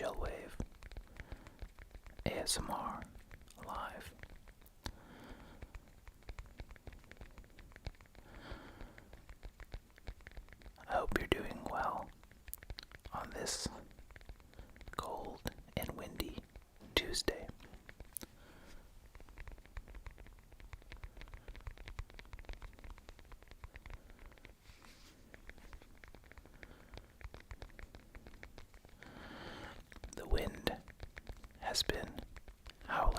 Chillwave ASMR Live. I hope you're doing well on this cold and windy Tuesday. The wind has been howling.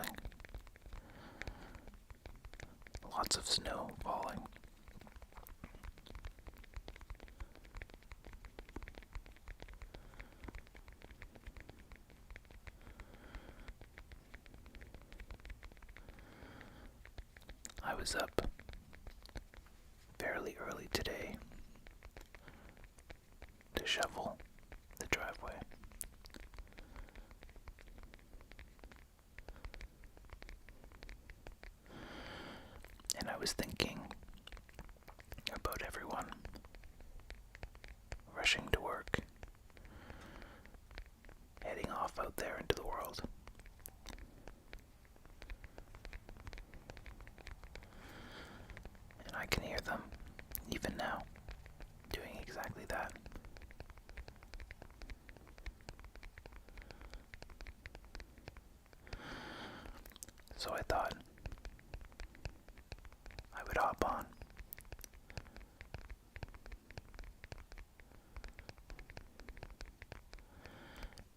Lots of snow falling. I was up fairly early today to shovel the driveway. And I was thinking about everyone rushing to work, heading off out there into the world. And I can hear them, even now, doing exactly that. So I thought I would hop on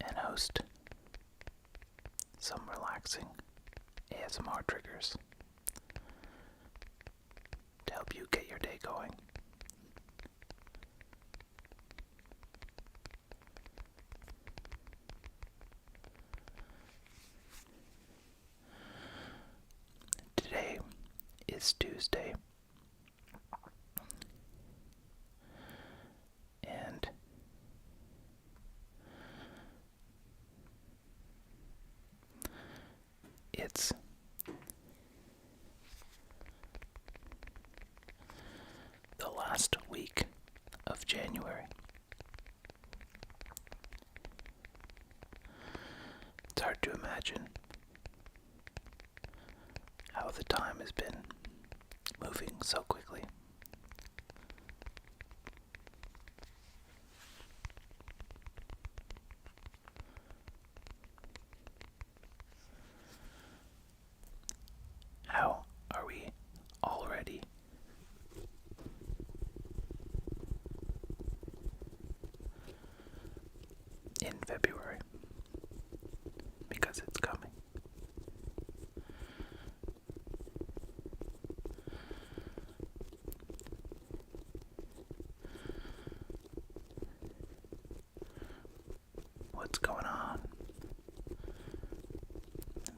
and host some relaxing ASMR triggers to help you get your day going. Today is Tuesday, and it's the last week of January. It's hard to imagine how the time has been moving so quickly. How are we already in February? Because it's coming. What's going on?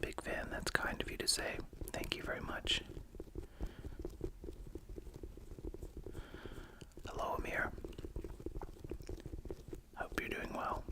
Big fan, that's kind of you to say. Thank you very much. Hello, Amir. Hope you're doing well.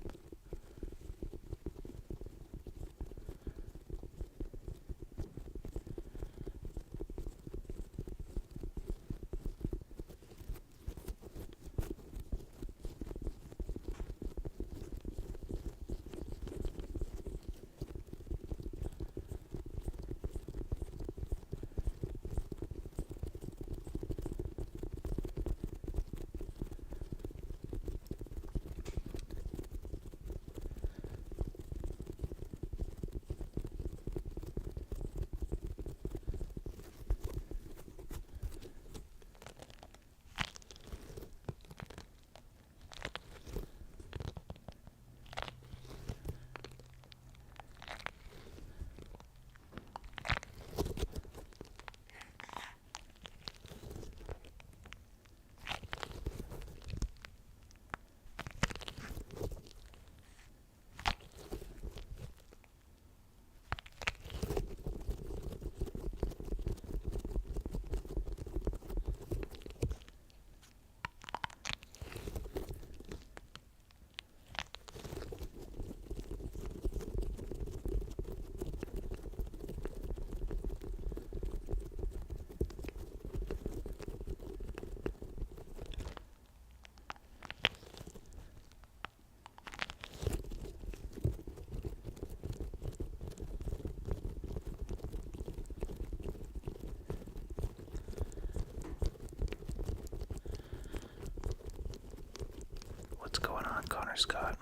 Scott.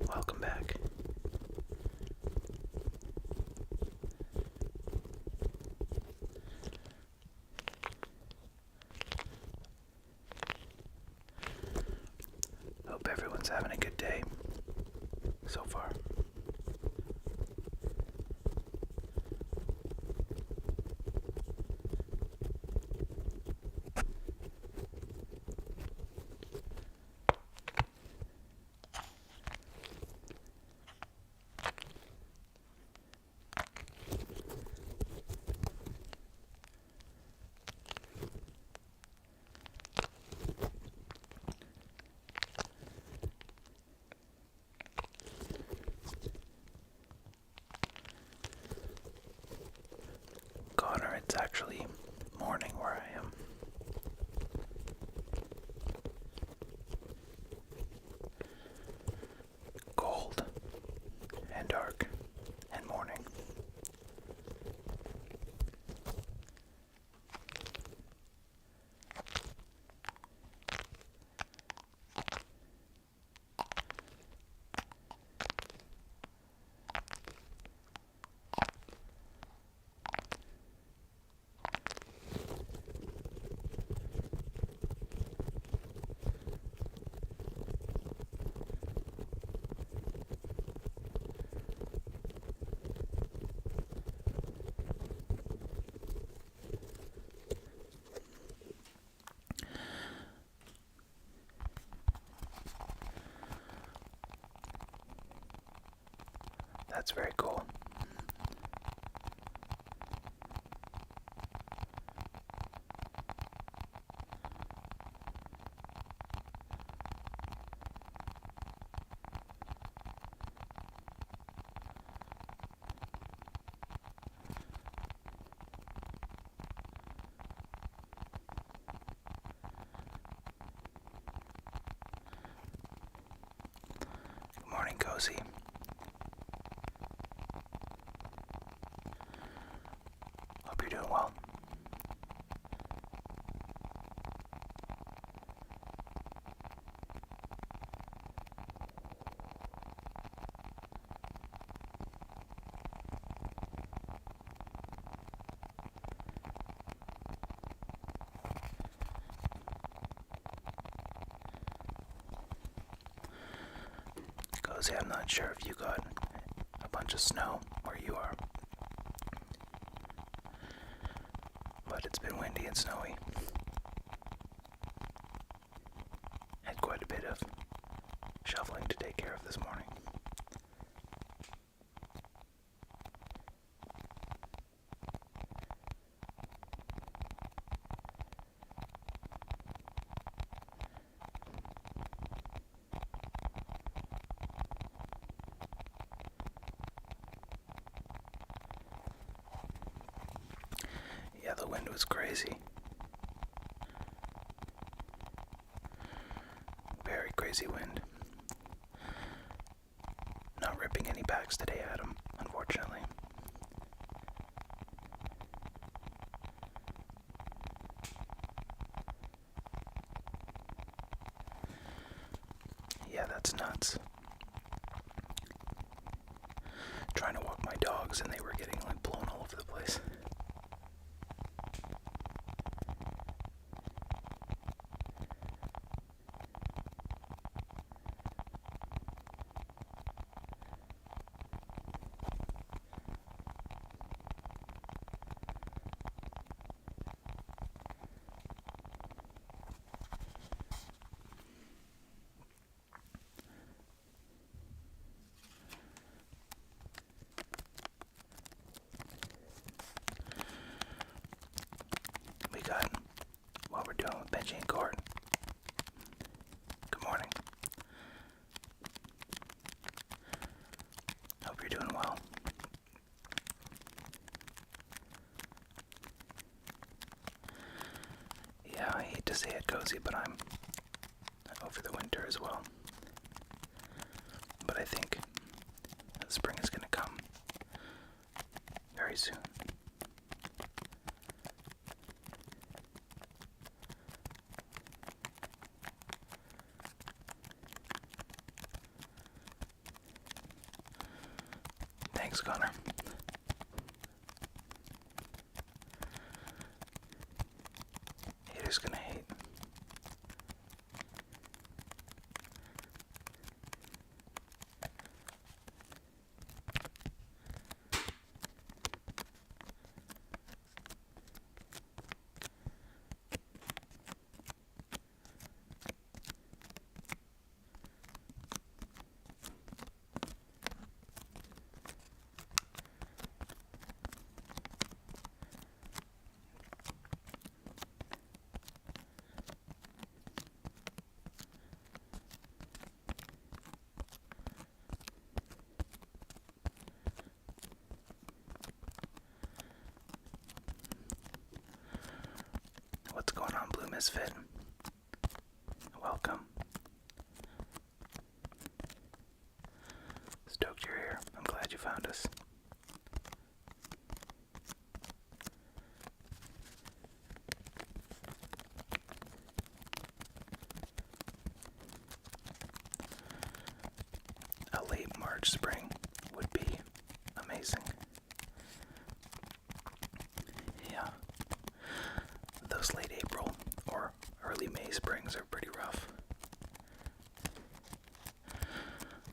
Welcome back. Hope everyone's having a good day so far. Connor, it's actually morning where I am. Cold and dark and morning. That's very cool. Good morning, Cozy. Hope you're doing well. Cozy, I'm not sure if you got a bunch of snow where you are, but it's been windy and snowy. Had quite a bit of shoveling to take care of this morning. Yeah, the wind was crazy. Very crazy wind. Not ripping any backs today, Adam, unfortunately. Yeah, that's nuts. Trying to walk my dogs and they were getting like blown all over the place. We got what we're doing with Benji and Court. Good morning. Hope you're doing well. Yeah, I hate to say it, Cozy, but I'm over the winter as well. But I think spring is going to come very soon. Thanks, Connor. Haters gonna hate. What's going on, Blue Misfit? Welcome. Stoked you're here. I'm glad you found us. A late March spring would be amazing. Yeah. Those late April or early May springs are pretty rough.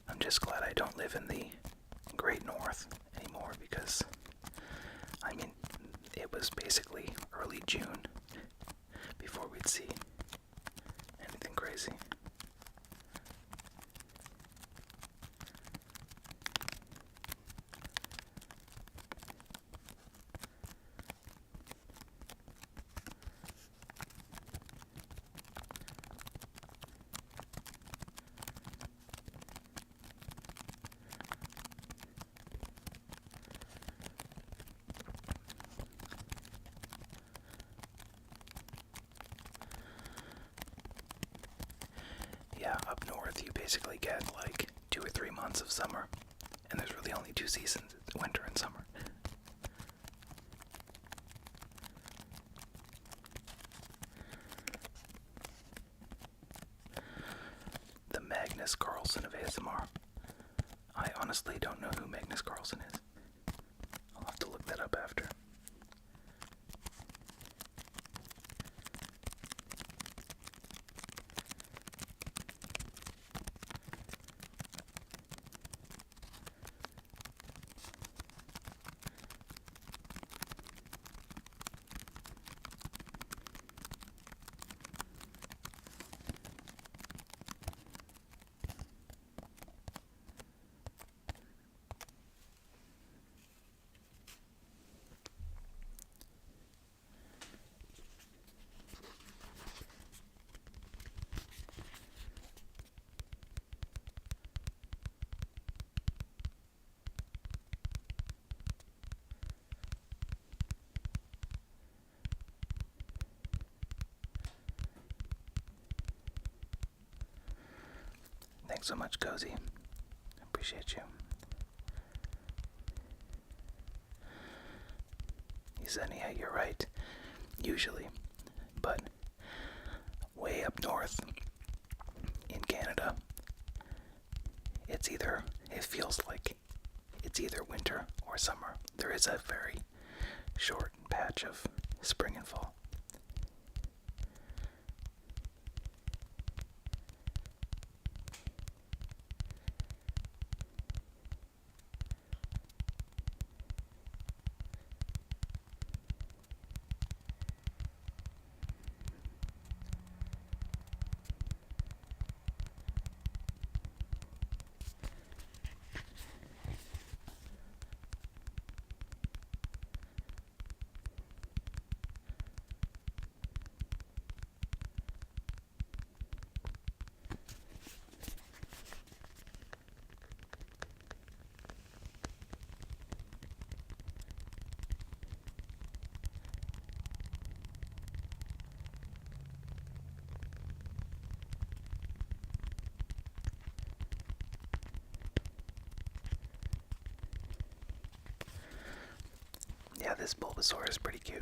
I'm just glad I don't live in the Great North anymore because, I mean, it was basically early June before we'd see anything crazy. Yeah, up north you basically get like 2 or 3 months of summer, and there's really only 2 seasons, winter and summer. The Magnus Carlsen of ASMR. I honestly don't know who Magnus Carlsen is. I'll have to look that up after. Thanks so much, Cozy. I appreciate you. He said, yeah, you're right. Usually. But way up north in Canada, it feels like it's either winter or summer. There is a very short patch of spring and fall. Yeah, this Bulbasaur is pretty cute.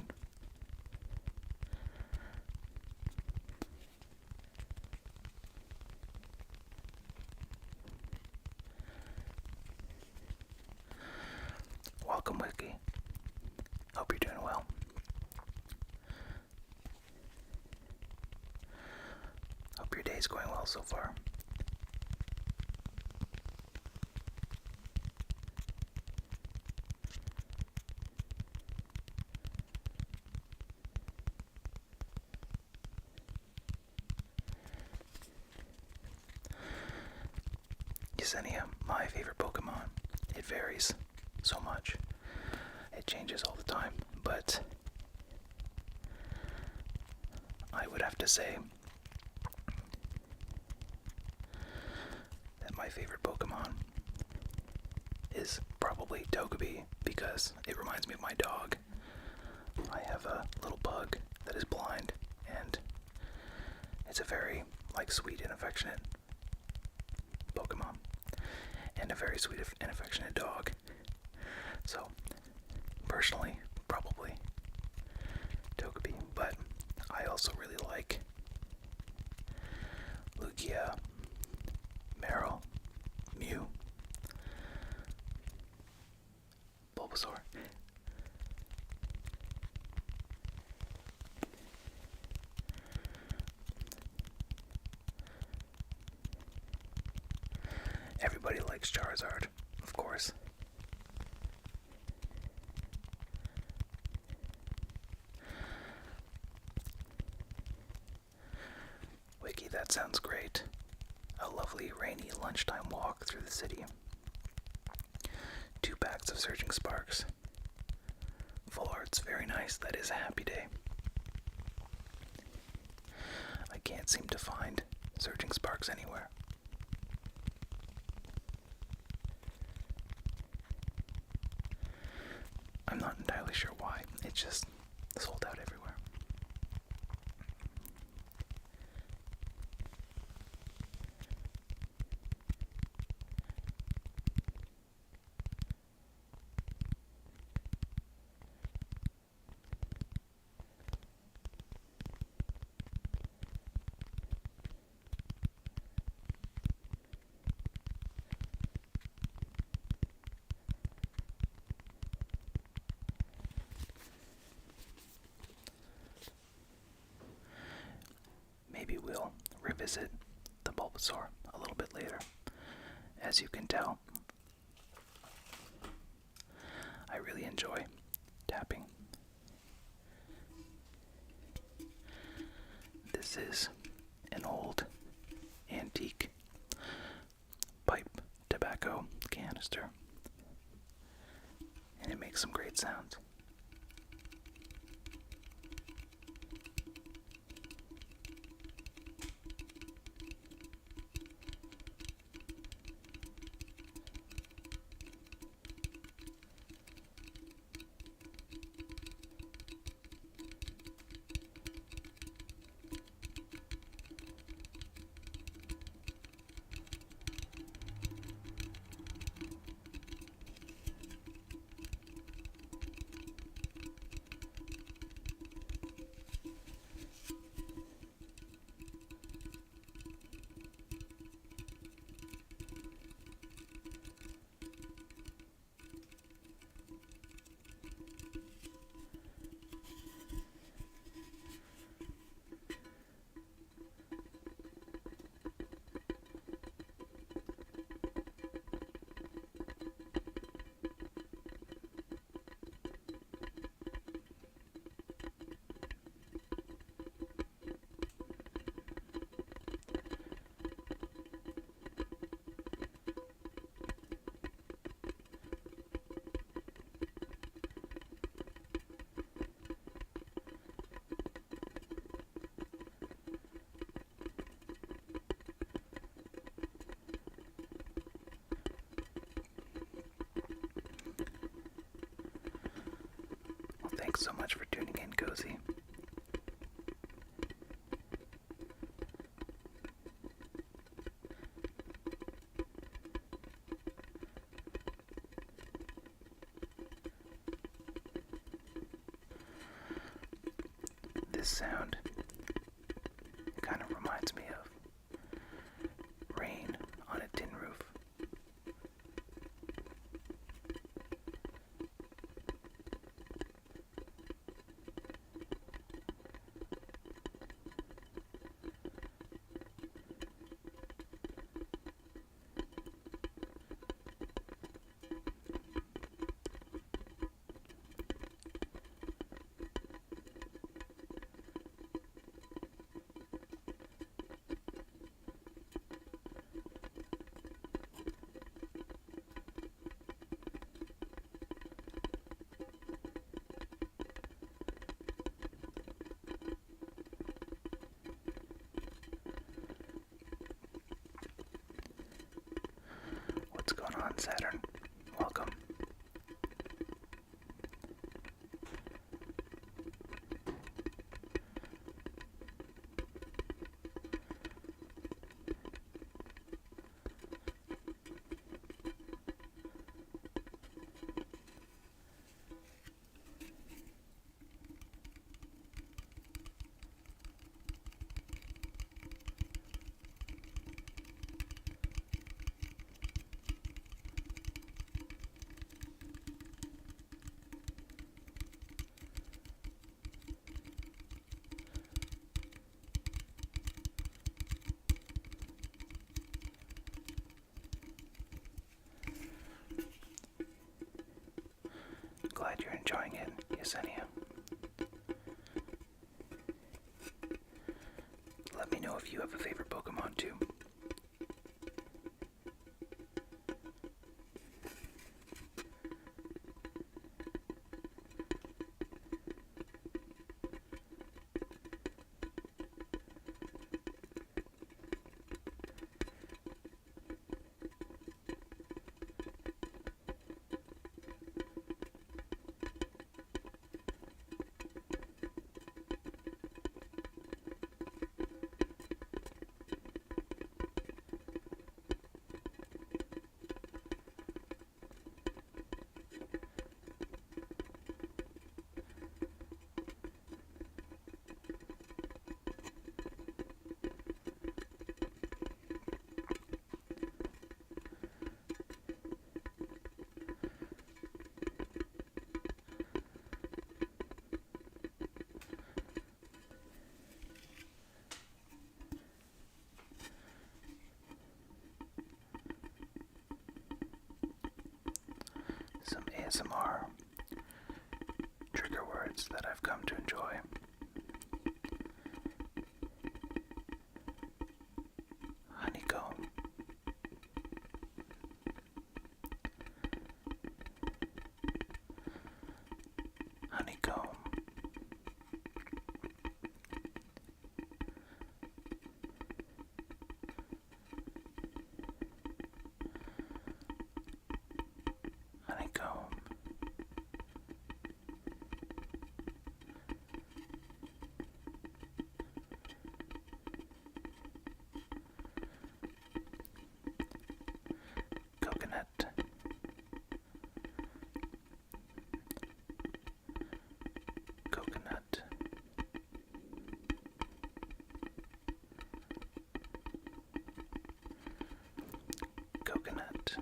Welcome, Wiki. Hope you're doing well. Hope your day's going well so far. Yesenia, my favorite Pokemon. It varies so much. It changes all the time, but I would have to say that my favorite Pokemon is probably Togepi because it reminds me of my dog. I have a little pug that is blind, and it's a very sweet and affectionate Pokemon, and a very sweet and affectionate dog. So, personally, probably Togepi, but I also really like Lugia, Meryl, Mew, Bulbasaur. Everybody likes Charizard, of course. Wiki, that sounds great. A lovely rainy lunchtime walk through the city. 2 packs of Surging Sparks. Full arts, very nice. That is a happy day. I can't seem to find Surging Sparks anywhere. I'm not entirely sure why. It's just sold out everywhere. Maybe we'll revisit the Bulbasaur a little bit later. As you can tell, I really enjoy tapping. This is an old antique pipe tobacco canister, and it makes some great sounds. Thanks so much for tuning in, Cozy. This sound kind of reminds me of rain on a tin roof. on, Saturn. Welcome. Glad you're enjoying it, Yesenia. Let me know if you have a favorite Pokemon too. Some ASMR trigger words that I've come to enjoy. Honeycomb. Honeycomb. Honeycomb. Coconut. Coconut. Coconut.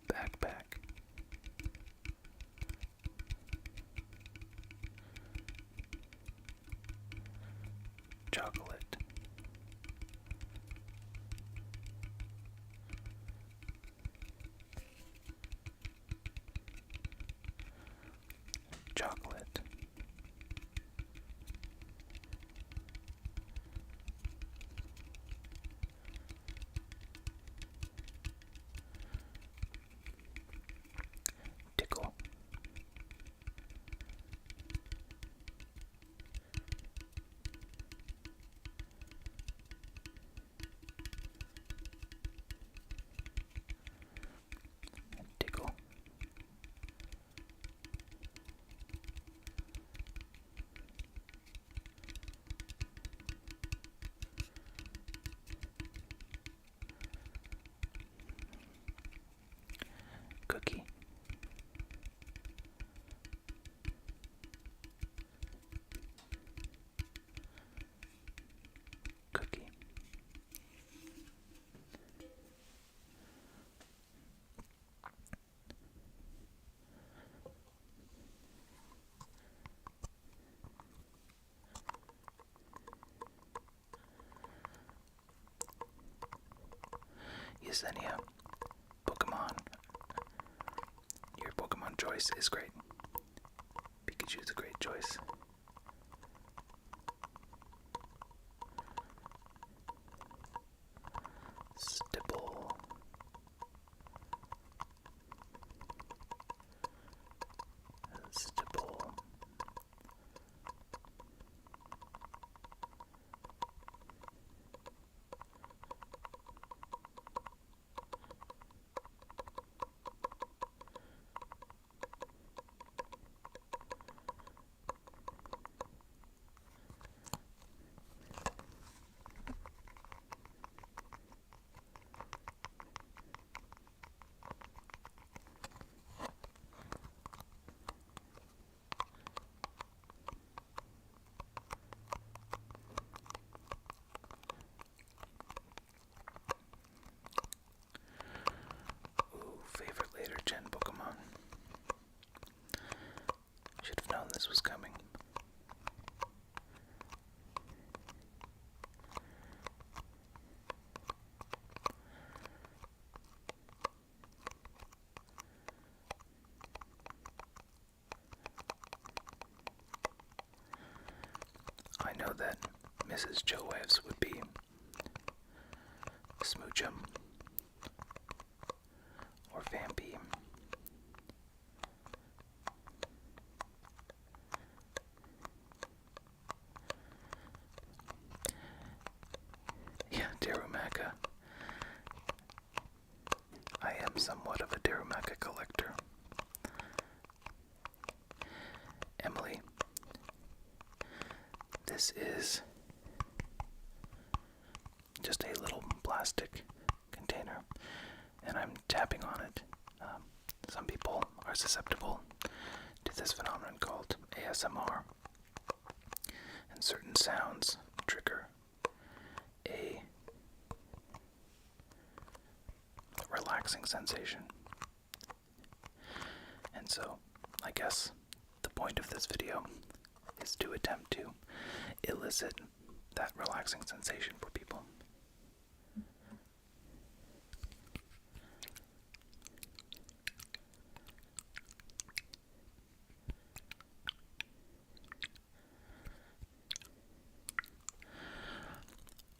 Backpack. Chocolate. Chocolate. Tickle. Tickle. Cookie. Cookie. Yesenia. Pokemon. Your Pokemon choice is great. Pikachu is a great choice. Stipple. Stipple. that Mrs. Chillwave's would be Smoochum or Vampy. Yeah, Darumaka. I am somewhat of a Darumaka collector. Emily, this is just a little plastic container, and I'm tapping on it. Some people are susceptible to this phenomenon called ASMR, and certain sounds trigger a relaxing sensation. And so, I guess the point of this video is to attempt to elicit that relaxing sensation for people.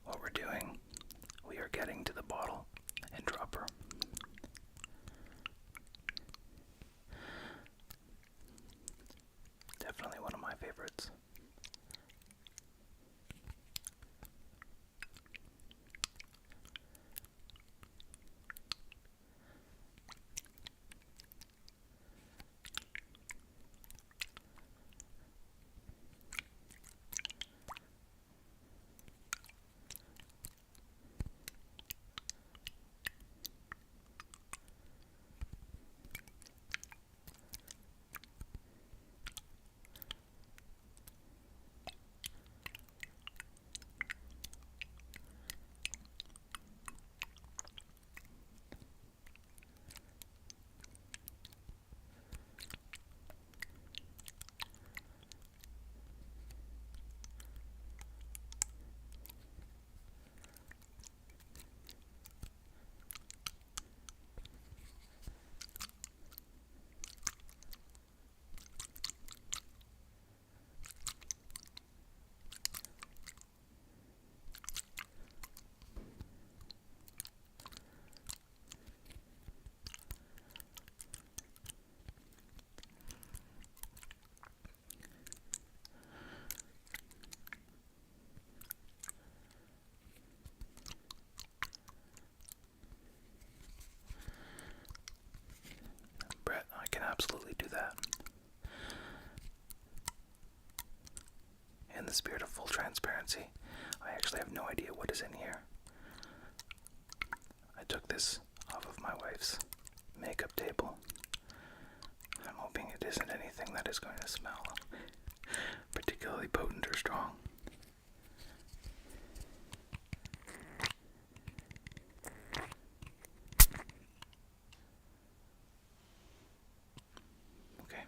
What we're doing, we are getting to the bottle and dropper. Definitely one of my favorites. Brett, I can absolutely do that. In the spirit of full transparency, I actually have no idea what is in here. I took this off of my wife's makeup table. I'm hoping it isn't anything that is going to smell particularly potent or strong. Okay.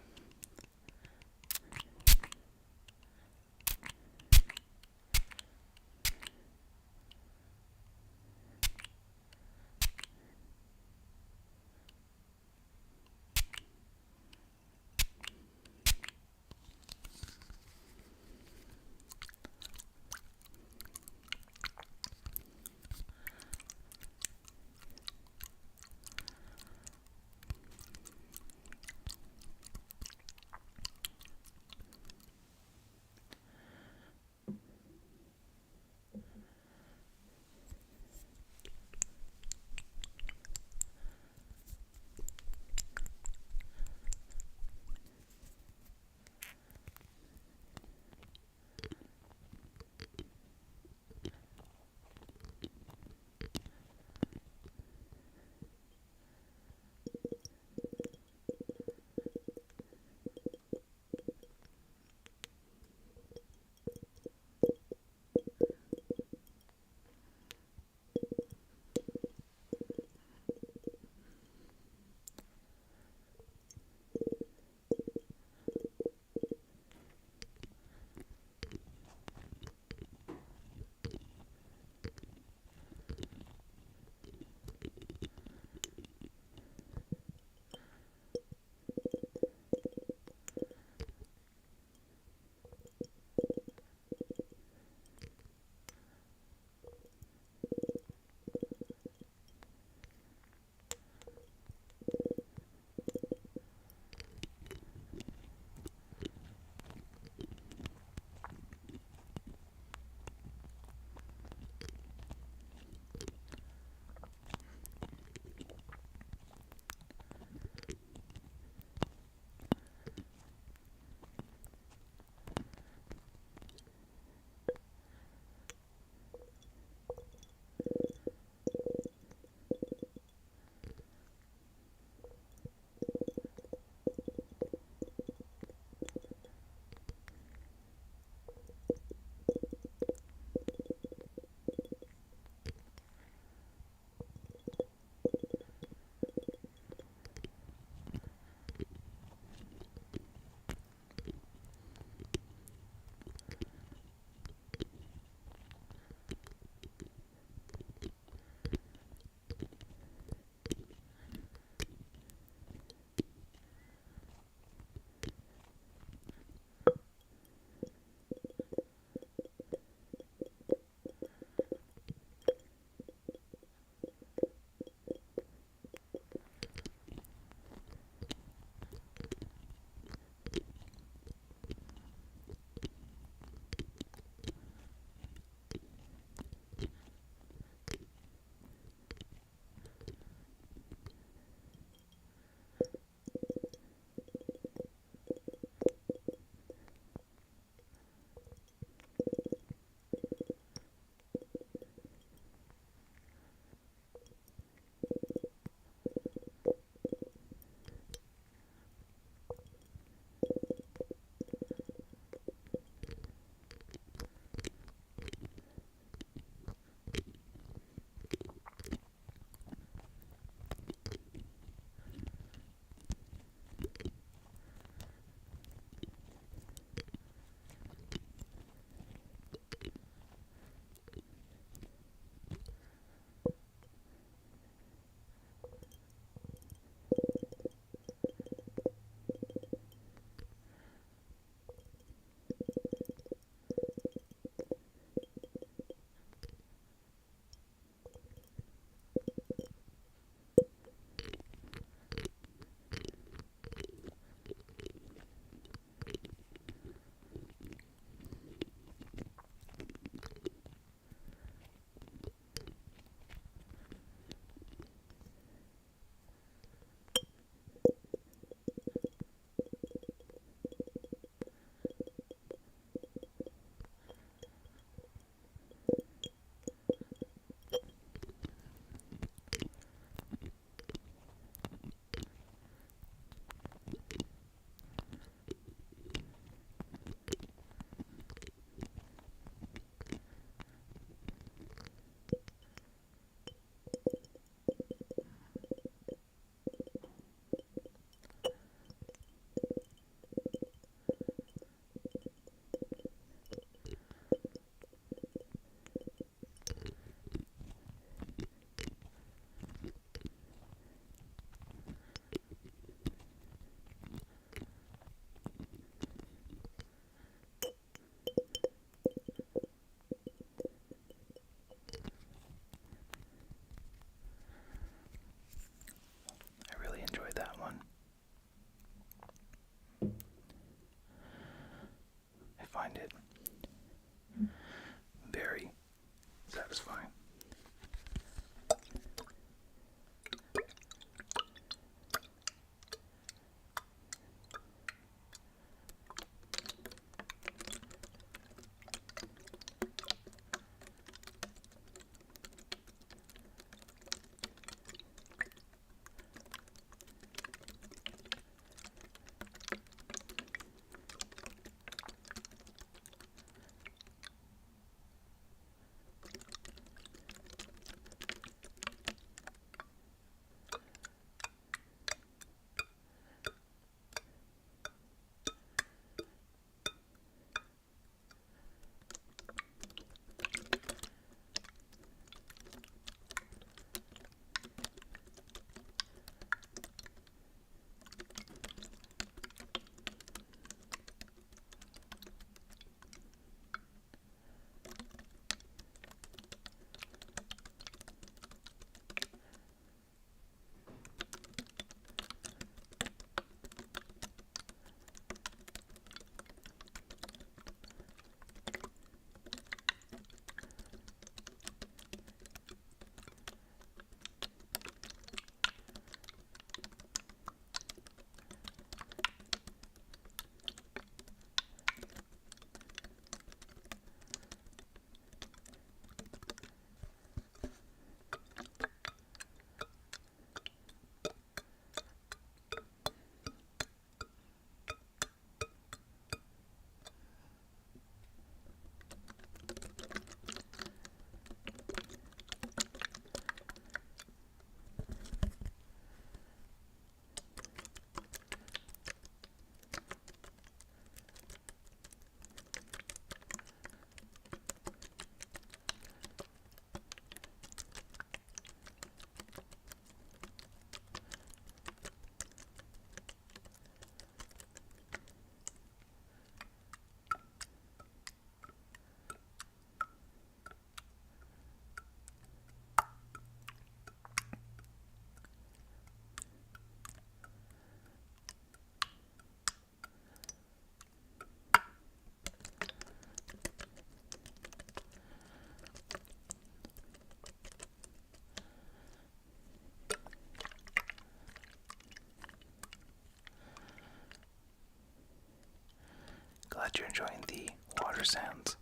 enjoying the water sounds,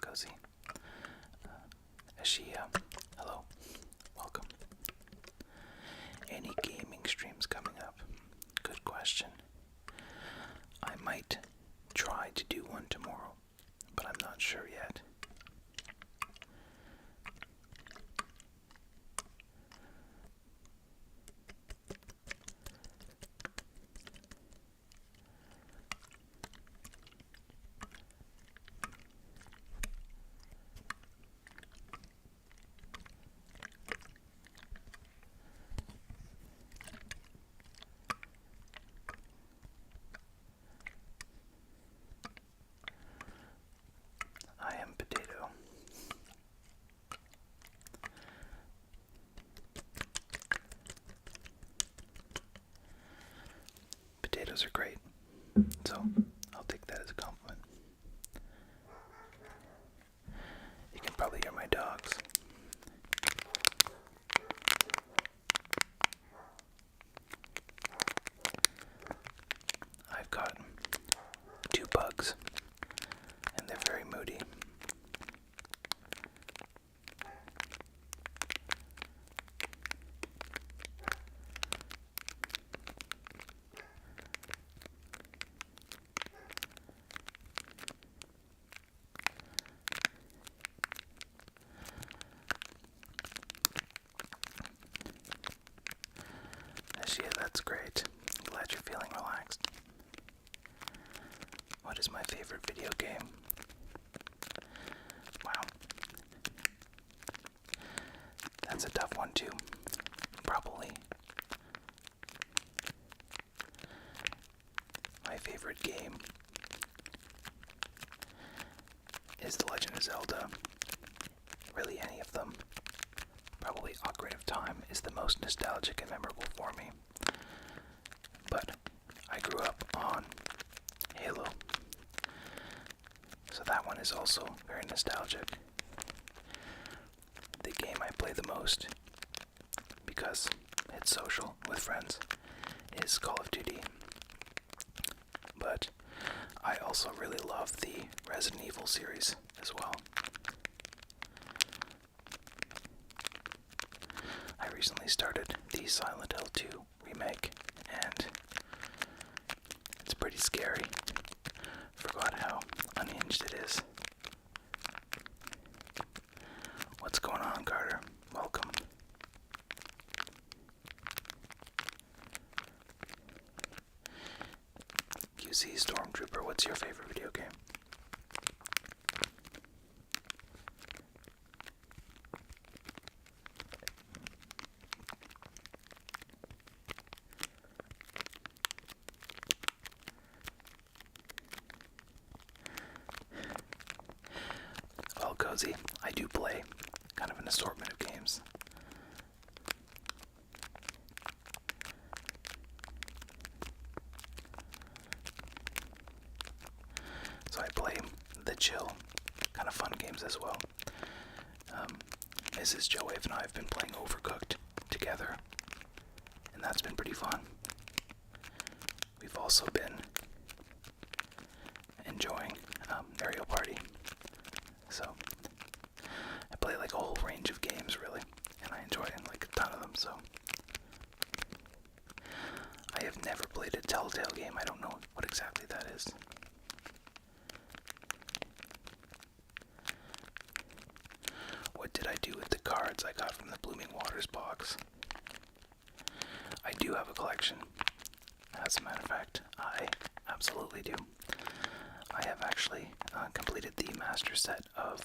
Cozy? Hello, welcome. Any gaming streams coming up? Good question. I might try to do one tomorrow, but I'm not sure yet. I am potato. Potatoes are great, so I'll take that as a compliment. You can probably hear my dogs. I've got 2 bugs, and they're very moody. Yeah, that's great. I'm glad you're feeling relaxed. What is my favorite video game? Wow. That's a tough one too. Probably my favorite game is The Legend of Zelda. Really any of them. Probably Ocarina of Time is the most nostalgic and memorable for me. But I grew up on Halo, so that one is also very nostalgic. The game I play the most, because it's social with friends, is Call of Duty. But I also really love the Resident Evil series as well. I recently started the Silent Hill 2 remake, and it's pretty scary. Forgot how unhinged it is. What's going on, Carter? Welcome. QC Stormtrooper, what's your favorite video game? Well, Cozy, I do play kind of an assortment of games. So I play the chill, kind of fun games as well. Mrs. Chillwave and I have been playing Overcooked together, and that's been pretty fun. We've also been enjoying Mario Party. So I play like a whole range of games, really, and I enjoy like a ton of them. So I have never played a Telltale game. I don't know what exactly that is. What did I do with the cards I got from the Blooming Waters box? I do have a collection. As a matter of fact, I absolutely do. I have actually completed the master set of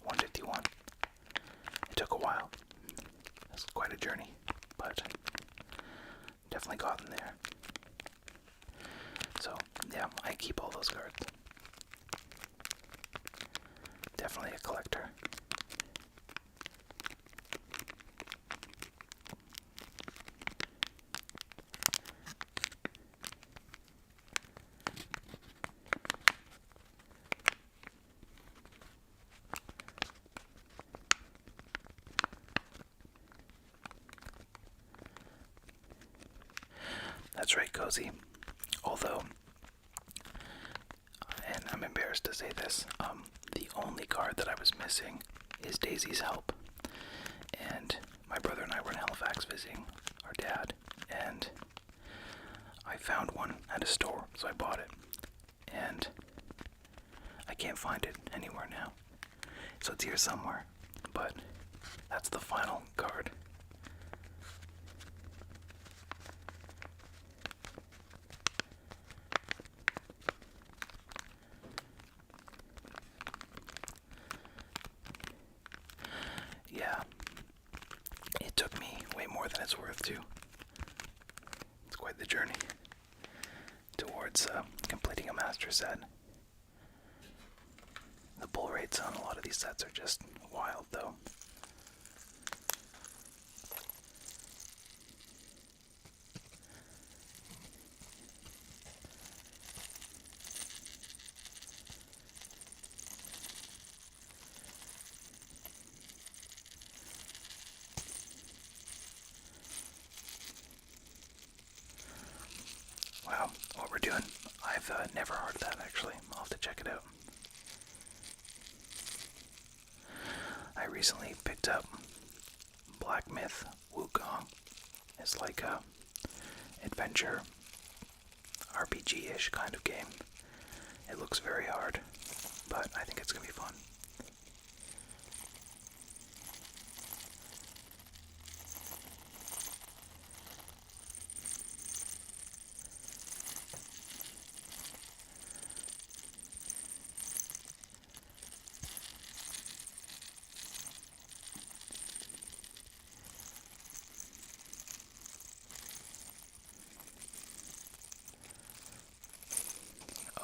151. It took a while. It was quite a journey, but definitely gotten there. So, yeah, I keep all those cards. Definitely a collector. That's right, Cozy. Although, and I'm embarrassed to say this. The only card that I was missing is Daisy's Help. And my brother and I were in Halifax visiting our dad, and I found one at a store, so I bought it. And I can't find it anywhere now. So it's here somewhere, but that's the final card. Yeah, it took me way more than it's worth to. It's quite the journey towards completing a master set. The pull rates on a lot of these sets are just wild, though. Wow, what we're doing. I've never heard of that, actually. I'll have to check it out. I recently picked up Black Myth Wukong. It's like a adventure RPG-ish kind of game. It looks very hard, but I think it's gonna be fun.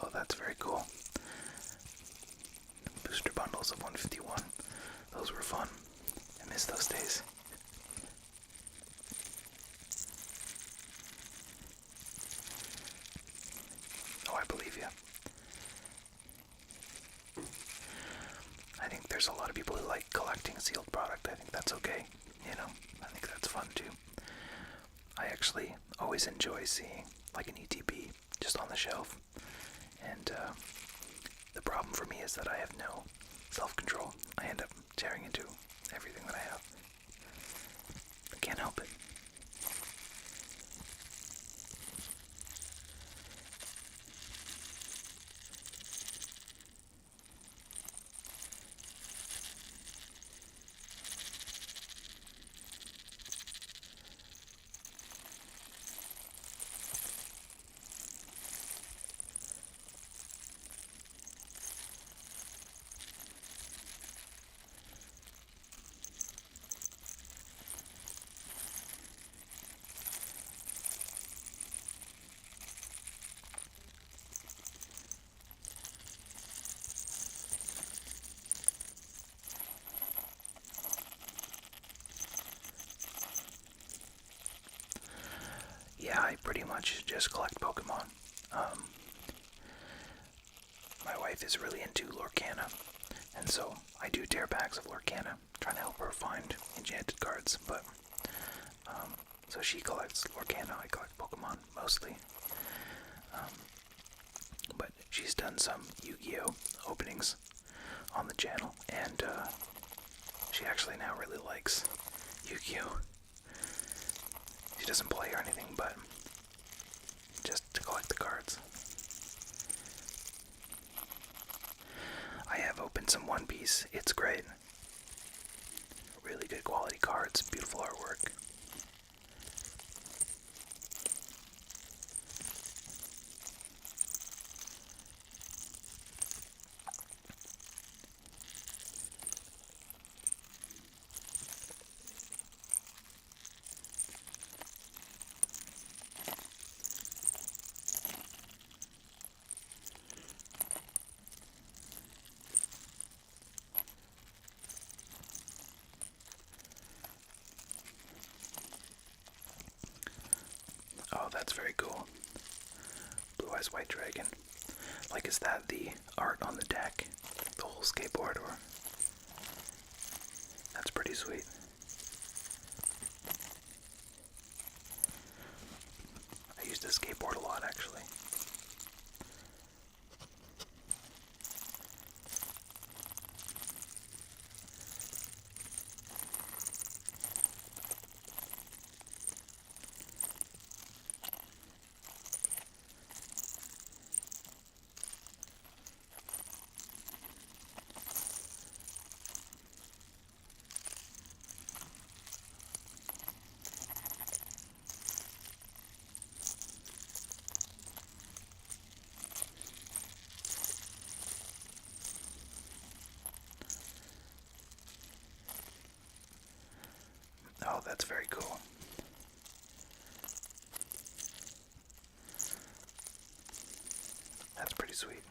Oh, that's very cool. Booster bundles of 151. Those were fun. I miss those days. Oh, I believe you. I think there's a lot of people who like collecting sealed product. I think that's okay. You know, I think that's fun too. I actually always enjoy seeing like an ETB just on the shelf. And the problem for me is that I have no self-control. I end up tearing into everything that I have. I can't help it. Yeah, I pretty much just collect Pokemon. My wife is really into Lorcana, and so I do tear packs of Lorcana, trying to help her find enchanted cards, but, so she collects Lorcana, I collect Pokemon, mostly. But she's done some Yu-Gi-Oh! Openings on the channel, and, she actually now really likes Yu-Gi-Oh! She doesn't play or anything, but just to collect the cards. I have opened some One Piece. It's great. Really good quality cards, beautiful artwork. Oh, that's very cool. Blue Eyes White Dragon. Like, is that the art on the deck? The whole skateboard, or? That's pretty sweet. I used to skateboard a lot, actually. Oh, that's very cool. That's pretty sweet.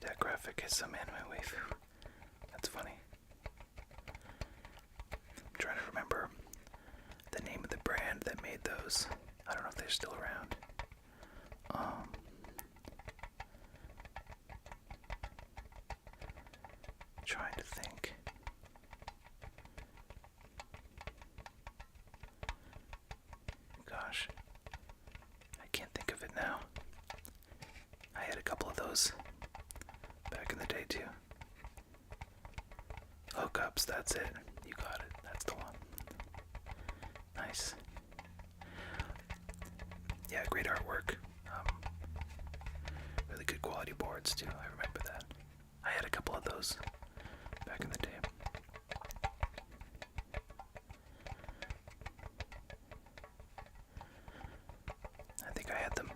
That graphic is some anime waifu. That's funny. I'm trying to remember the name of the brand that made those. I don't know if they're still around. Trying to think. Gosh, I can't think of it now. I had a couple of those back in the day too. Hookups, that's it. You got it. That's the one. Nice. Yeah, great artwork. Really good quality boards too. I remember that. I had a couple of those back in the day. I think I had them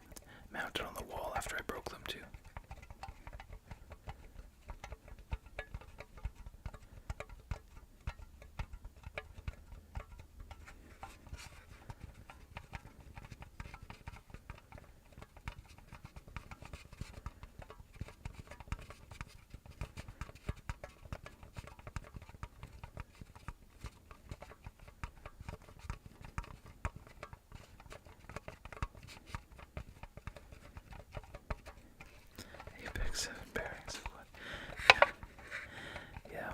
mounted on the wall after I broke them too. Apex and bearings of what? Yeah.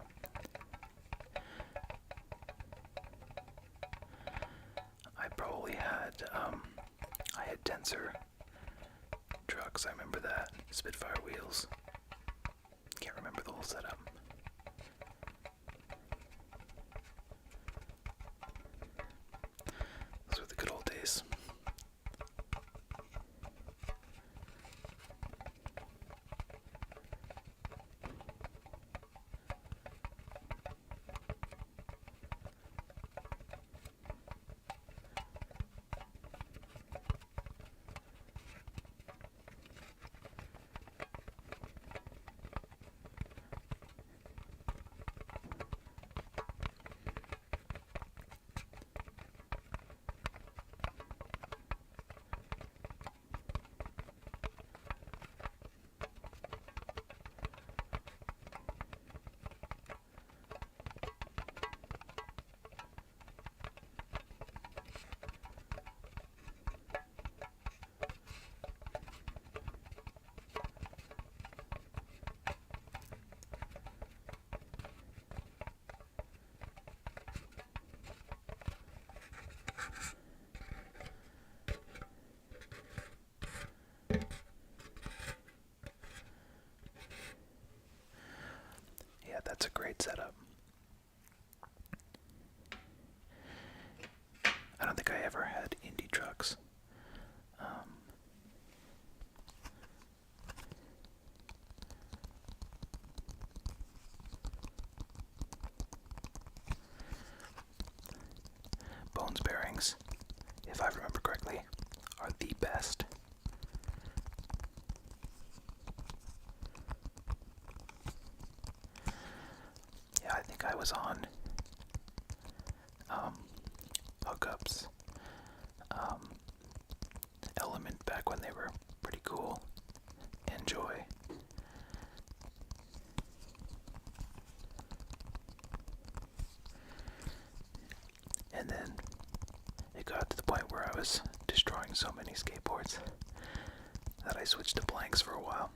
I probably had I had Tensor trucks, I remember that. Spitfire wheels. Can't remember the whole setup. Those were the good old days. Yeah, that's a great setup. I don't think I ever had indie trucks. Bones bearings, if I remember correctly, are the best. Yeah, I think I was on hookups, Element back when they were pretty cool. Enjoy. And then it got to the point where I was destroying so many skateboards that I switched to blanks for a while.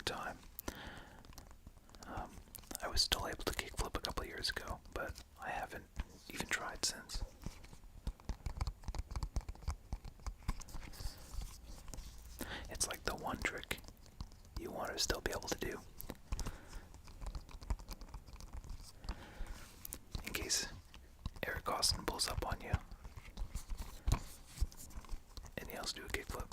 time. I was still able to kickflip a couple years ago, but I haven't even tried since. It's like the one trick you want to still be able to do. In case Eric Austin pulls up on you and he else do a kickflip.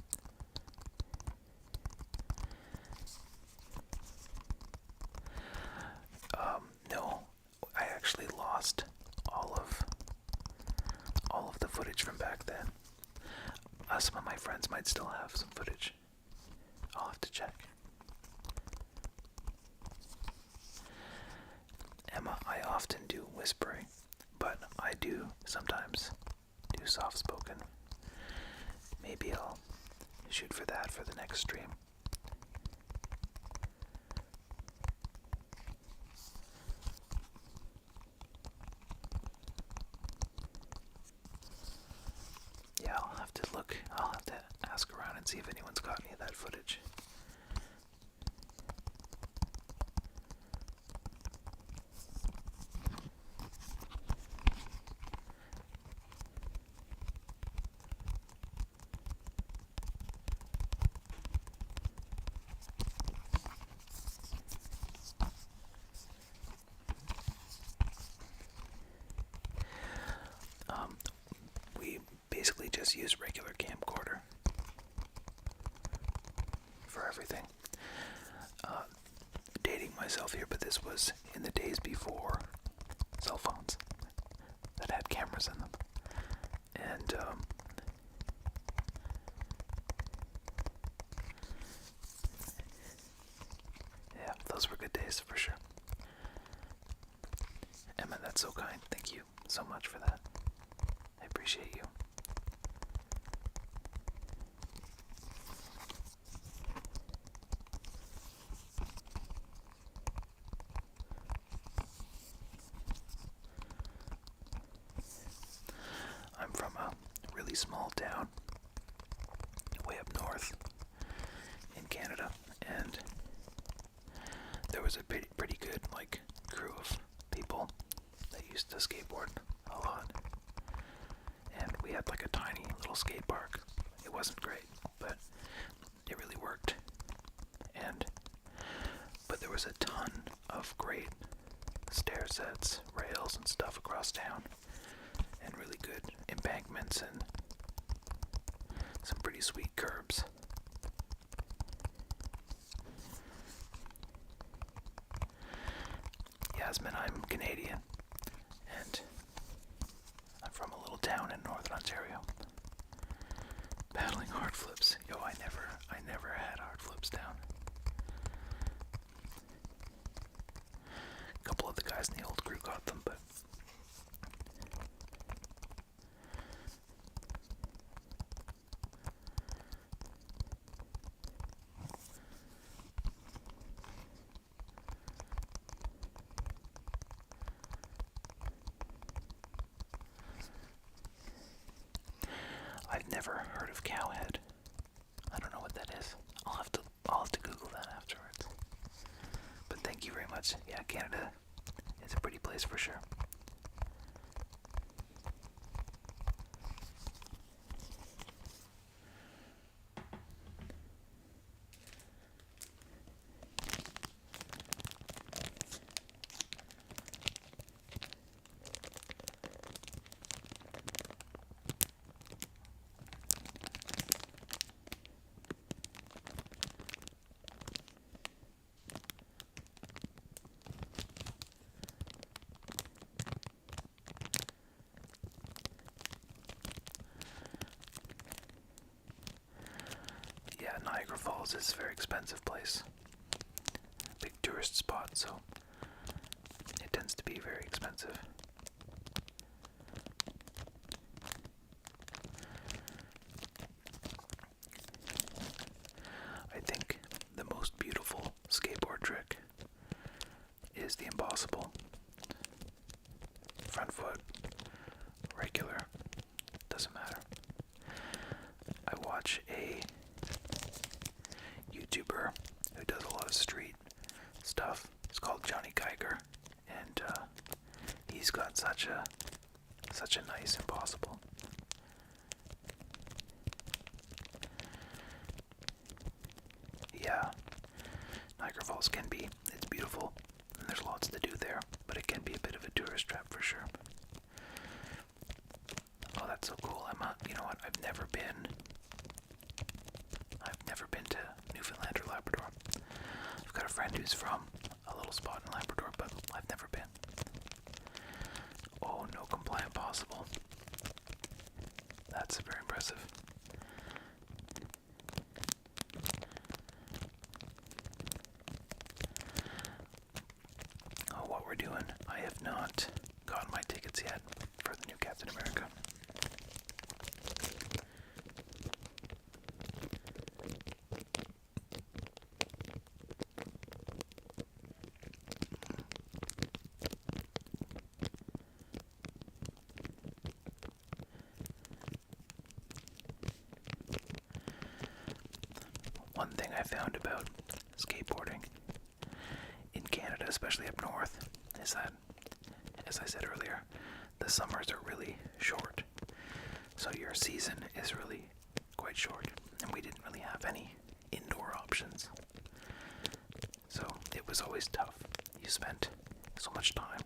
No, I actually lost all of the footage from back then. Some of my friends might still have some footage. I'll have to check. Emma, I often do whispering, but I do sometimes do soft spoken. Maybe I'll shoot for that for the next stream. Yeah, I'll have to look. I'll have to ask around and see if anyone's got any of that footage. We basically just use regular camcorder for everything. Dating myself here, but this was in the days before cell phones that had cameras in them. And yeah, those were good days for sure. Emma, that's so kind. Thank you so much for that. I appreciate you. I'm from a really small town way up north in Canada, and there was a pretty good crew of people that used to skateboard a lot. And we had a tiny little skate park. It wasn't great, but it really worked. But there was a ton of great stair sets, rails, and stuff across town, and really good embankments and some pretty sweet curbs. Yasmin, I'm Canadian, and I'm from a little town in northern Ontario. Paddling hard flips. Yo, I never had hard flips down. A couple of the guys in the old crew got them, but I've never heard of Cowhead. I don't know what that is. I'll have to Google that afterwards. But thank you very much. Yeah, Canada is a pretty place for sure. Yeah, Niagara Falls is a very expensive place. Big tourist spot, so it tends to be very expensive. I think the most beautiful skateboard trick is the impossible. Front foot, regular, doesn't matter. I watch a YouTuber who does a lot of street stuff. It's called Johnny Geiger, and he's got such a nice Impossible. Yeah, Niagara Falls can be, it's beautiful, and there's lots to do there, but it can be a bit of a tourist trap for sure. Oh, that's so cool. You know what, I've never been to Newfoundland or Labrador. I've got a friend who's from a little spot in Labrador, but I've never been. Oh, no compliant possible. That's very impressive. Oh, what we're doing, I have not gotten my tickets yet for the new Captain America. One thing I found about skateboarding in Canada, especially up north, is that, as I said earlier, the summers are really short. So your season is really quite short, and we didn't really have any indoor options. So it was always tough. You spent so much time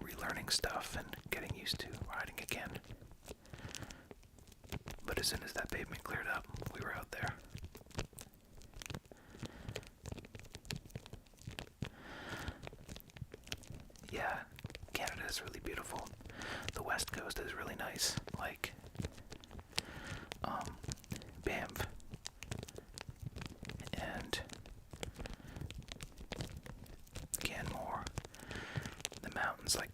relearning stuff and getting used to riding again. But as soon as that pavement cleared up, we were out there. Yeah, Canada is really beautiful. The West Coast is really nice, like Banff and Canmore. The mountains, like,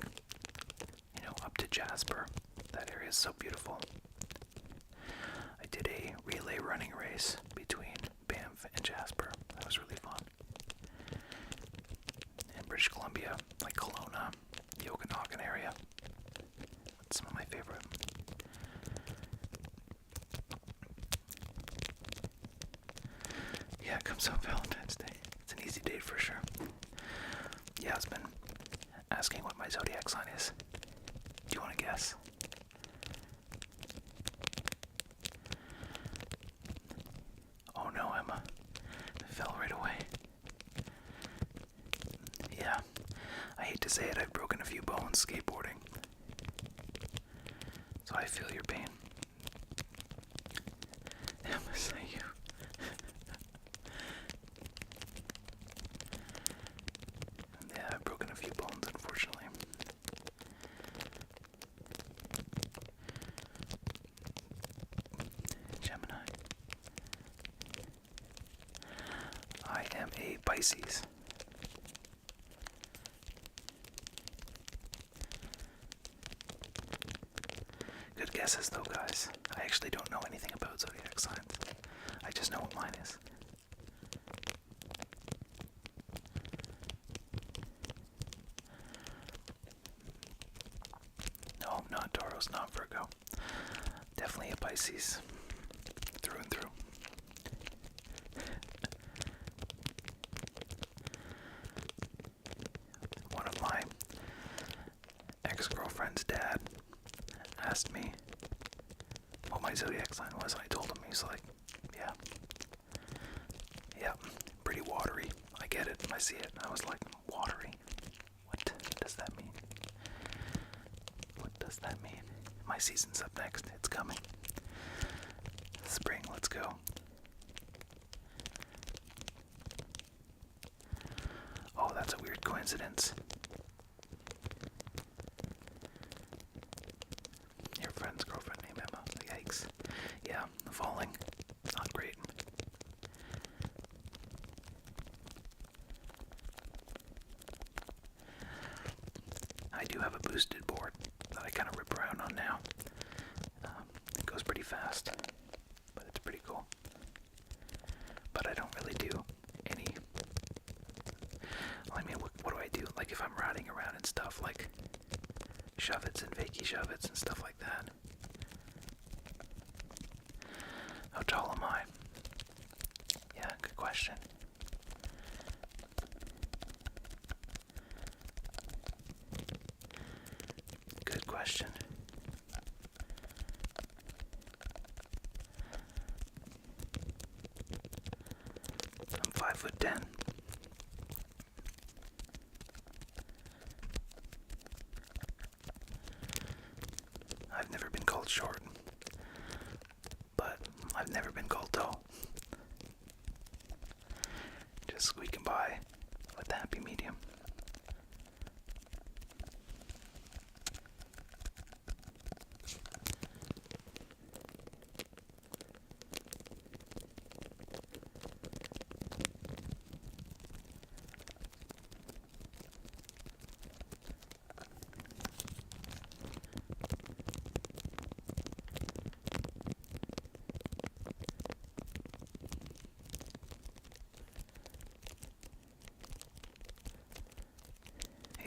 up to Jasper. That area is so beautiful. I did a relay running race between Banff and Jasper. That was really fun. In British Columbia, like Kelowna, the Okanagan area. That's some of my favorite. Yeah, it comes out Valentine's Day. It's an easy date for sure. Yasmin asking what my zodiac sign is. Do you want to guess? Oh no, Emma. It fell right away. Yeah, I hate to say it, I've broken a few bones skateboarding. So I feel your pain. Emma, say you. Yeah, I've broken a few bones, unfortunately. Gemini. I am a Pisces. Good guesses though, guys. I actually don't know anything about zodiac signs. I just know what mine is. No, not Taurus, not Virgo. Definitely a Pisces. Through and through. One of my ex-girlfriend's dad asked me what my zodiac sign was, and I told him. He's like, yeah, pretty watery. I get it, I see it. I was like, watery? What does that mean? What does that mean? My season's up next. It's coming. Spring, let's go. Oh, that's a weird coincidence. Your friend's girlfriend named Emma. Yikes. Yeah, falling. Not great. I do have a boosted board that I kind of rip around on now. It goes pretty fast, but it's pretty cool. But I don't really do any... I mean, what do I do? Like if I'm riding around and stuff, like shove-its and fakey shove-its and stuff like that. How tall am I? Yeah, good question. question. I'm 5'10". I've never been called short, but I've never been called tall. Just squeaking by with the happy medium.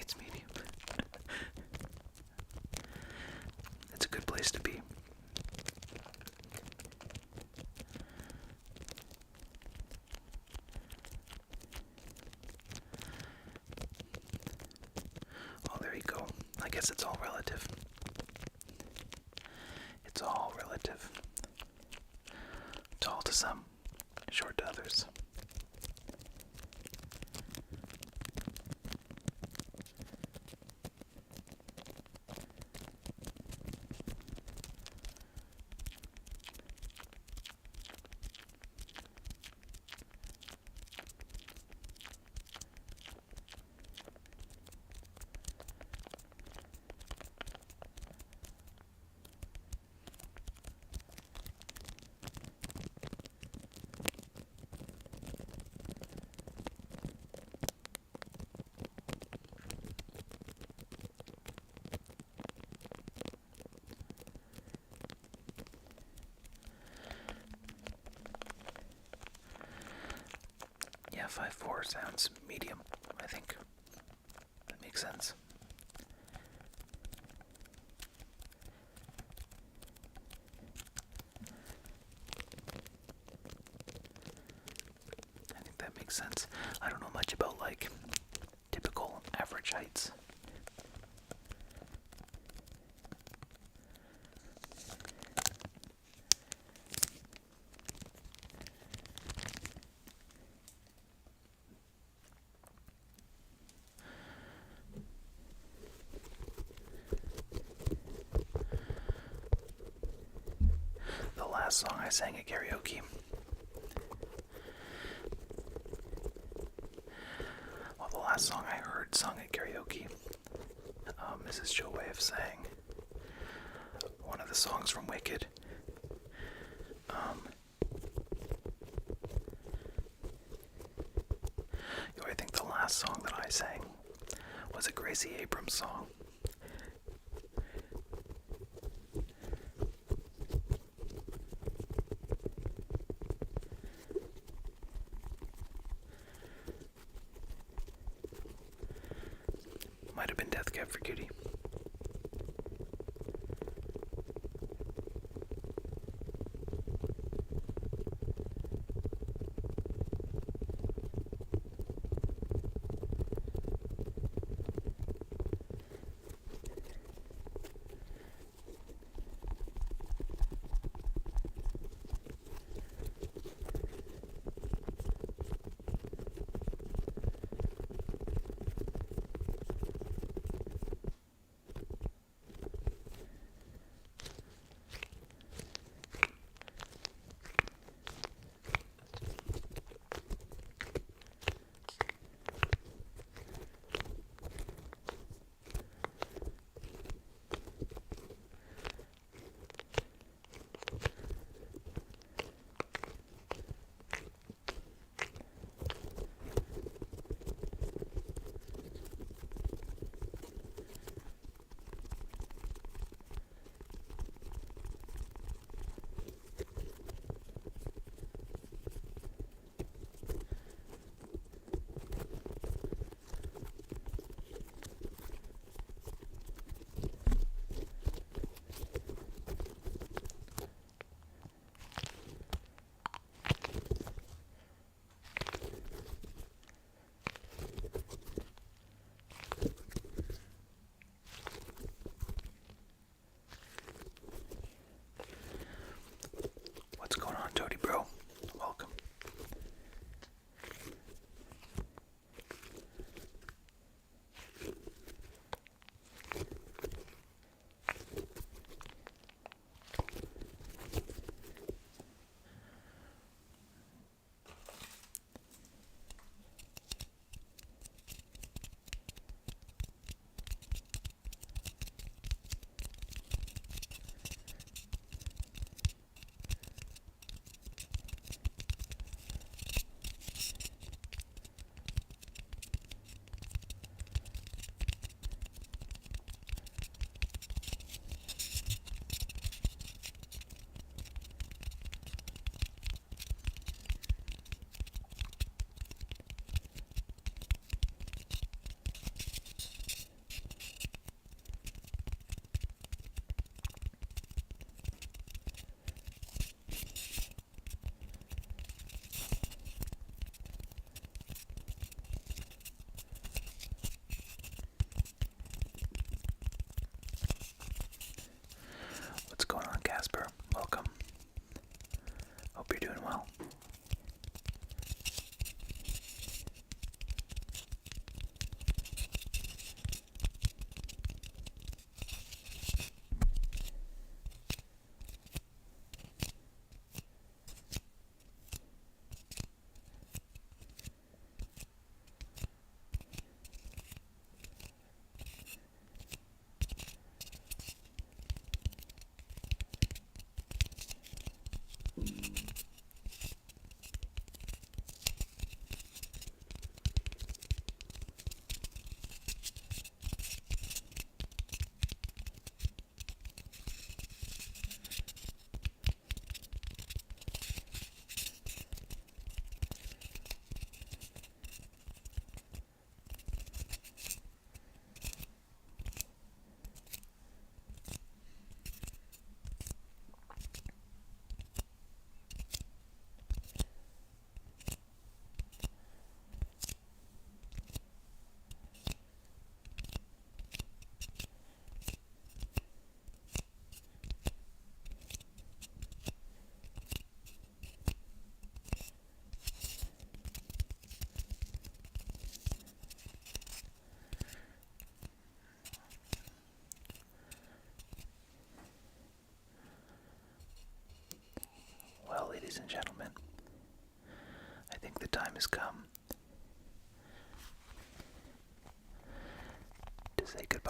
It's medium. It's a good place to be. Oh, there you go. I guess it's all relative. It's all relative. Tall to some, short to others. Yeah, 5'4" sounds medium, I think. That makes sense. I think that makes sense. I don't know much about, like, typical average heights. The last song I sang at karaoke. Well, the last song I heard sung at karaoke, Mrs. Chillwave sang one of the songs from Wicked. I think the last song that I sang was a Gracie Abrams song. Might have been Death Cab for Cutie.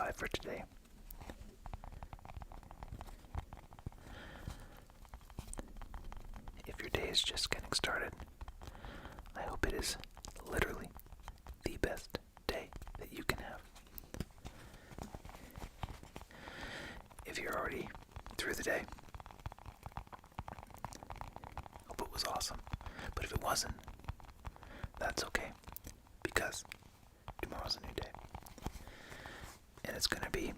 5 for today. If your day is just getting started, I hope it is literally the best day that you can have. If you're already through the day, hope it was awesome. But if it wasn't, that's okay, because tomorrow's a new day. And it's gonna be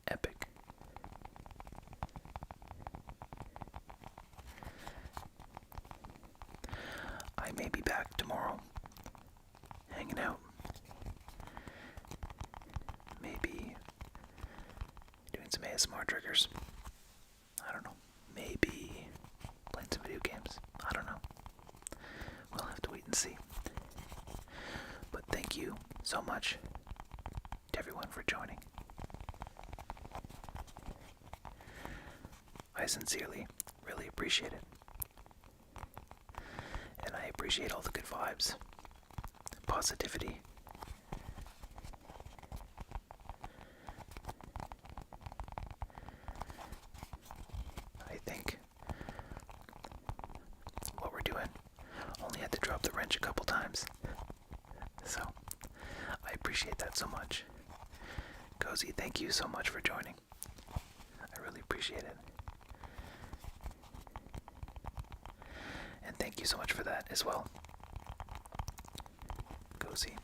epic. I may be back tomorrow, hanging out. Maybe doing some ASMR triggers. I don't know. Maybe playing some video games. I don't know. We'll have to wait and see. But thank you so much to everyone for joining. I sincerely really appreciate it. And I appreciate all the good vibes, positivity. I think what we're doing only had to drop the wrench a couple times. So, I appreciate that so much. Cozy, thank you so much for joining. I really appreciate it. And thank you so much for that as well. Cozy.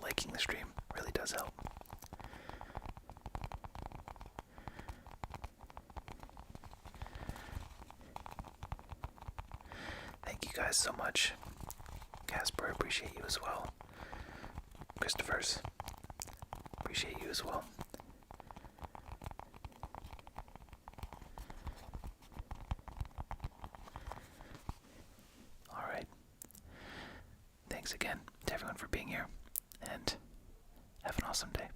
Liking the stream really does help. Thank you guys so much. Casper, I appreciate you as well. Christopher's, appreciate you as well. Alright. Thanks again to everyone for being here, and have an awesome day.